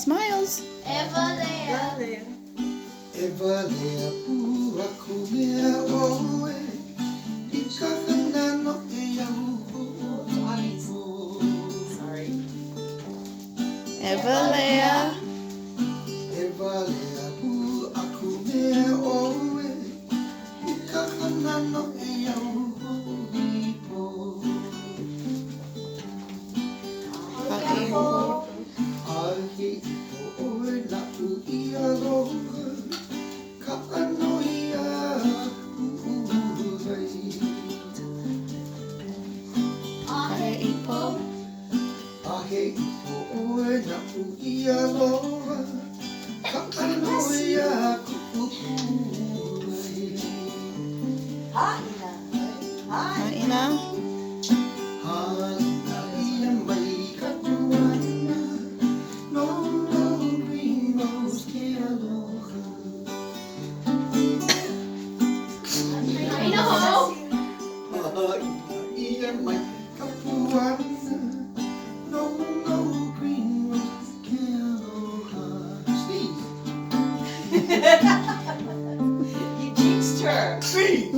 Smiles. Evalea. Evalea pua kumea oe I kakanano e au Sorry. Evalea. Evalea pua kumea oe I kakanano e au Ha'iho. Ahi o oe na ui aloha Ka ano ia urai Ha'ipo. Ahe o oe na ui aloha Ka ano ia urai Haina. Ha'ina. Hana ia mai ka tuana No, no green rose ke aloha Haina ho. Ia mai ka puana No, no green rose ke aloha Steve You jinxed her. Steve